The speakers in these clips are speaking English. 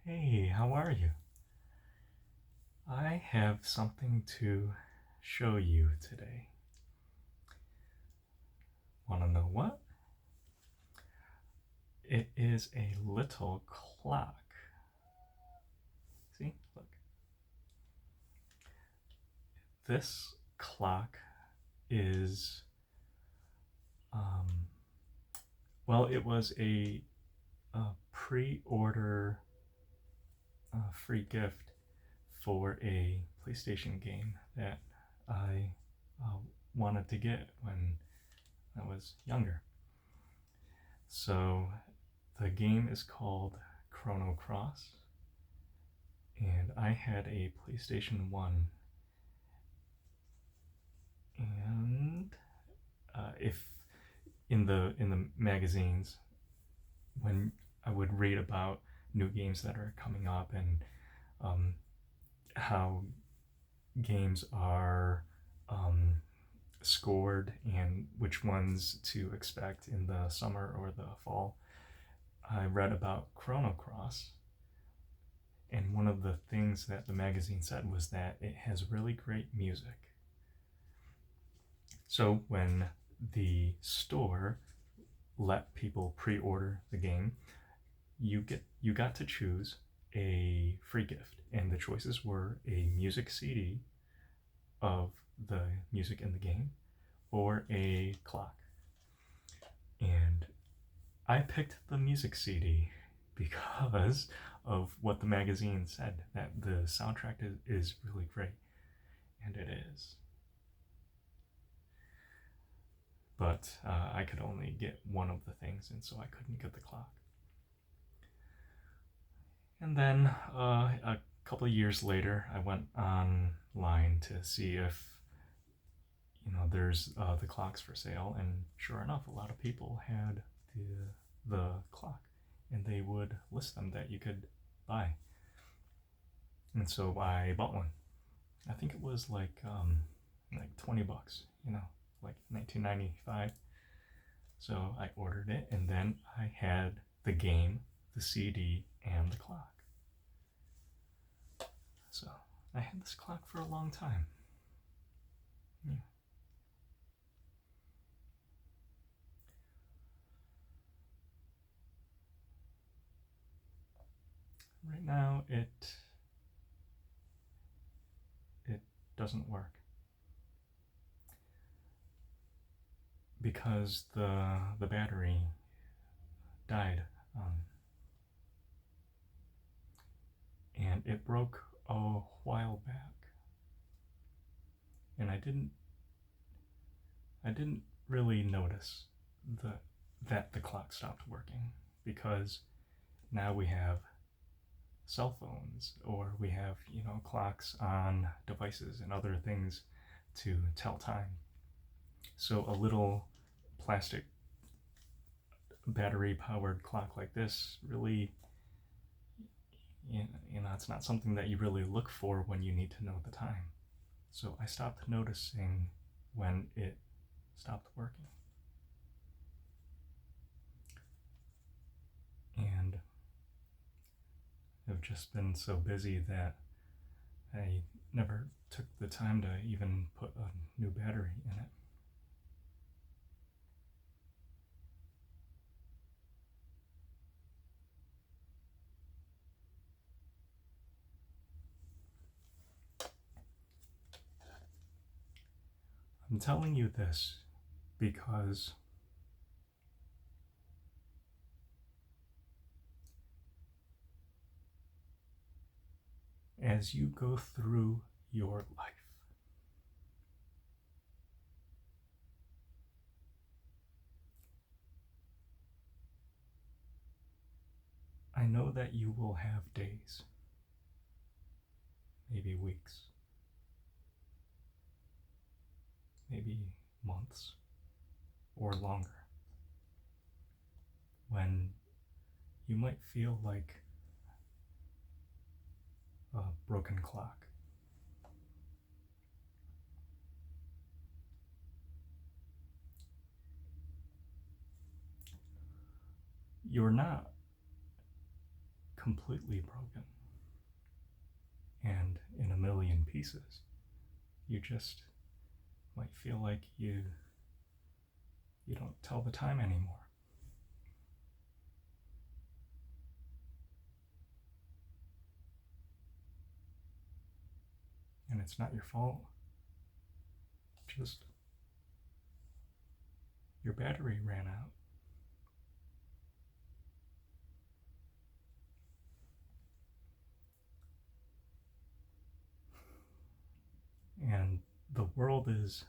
Hey, how are you? I have something to show you today. Want to know what? It is a little clock. See? Look. This clock is, um, well, it was a pre order free gift for a PlayStation game that I uh, wanted to get when I was younger. So the game is called Chrono Cross, and I had a PlayStation 1. And if in the magazines, when I would read about new games that are coming up and um, how games are um, scored and which ones to expect in the summer or the fall, I read about Chrono Cross. And one of the things that the magazine said was that it has really great music. So when the store let people pre-order the game, you got to choose a free gift, and the choices were a music CD of the music in the game or a clock. And I picked the music CD because of what the magazine said, that the soundtrack is really great, and it is. But I could only get one of the things, and so I couldn't get the clock. And then a couple of years later, I went online to see if there's the clocks for sale, and sure enough, a lot of people had the clock, and they would list them that you could buy. And so I bought one. I think it was like $20, like 1995. So I ordered it, and then I had the game, the CD, and the clock. So I had this clock for a long time. Yeah. Right now, it doesn't work because the battery died, and it broke a while back, and I didn't really notice the that the clock stopped working because now we have cell phones, or we have clocks on devices and other things to tell time. So a little plastic battery powered clock like this really, it's not something that you really look for when you need to know the time. So I stopped noticing when it stopped working. And I've just been so busy that I never took the time to even put a new battery in it. I'm telling you this because as you go through your life, I know that you will have days, maybe weeks, maybe months, or longer, when you might feel like a broken clock. You're not completely broken and in a million pieces. You just might feel like you don't tell the time anymore. And it's not your fault. Just your battery ran out. And the world is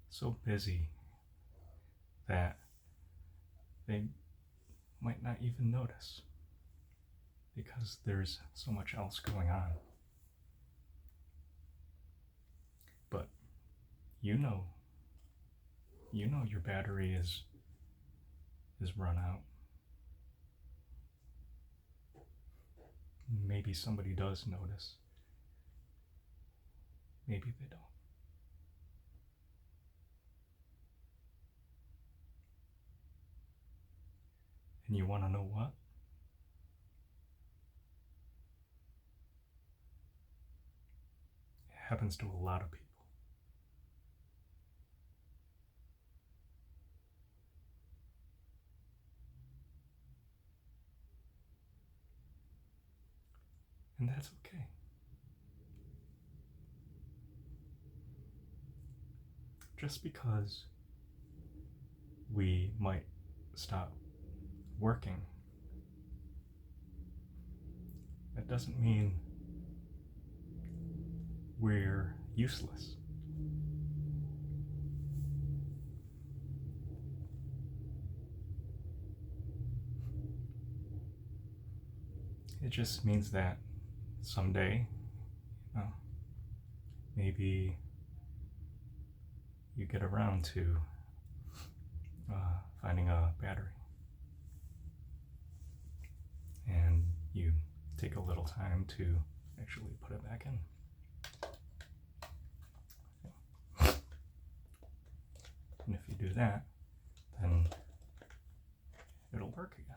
so busy that they might not even notice because there's so much else going on. But you know your battery is run out. Maybe somebody does notice. Maybe they don't. And you want to know what? It happens to a lot of people. And that's okay. Just because we might stop working, that doesn't mean we're useless. It just means that someday, maybe you get around to finding a battery and you take a little time to actually put it back in. And if you do that, then it'll work again.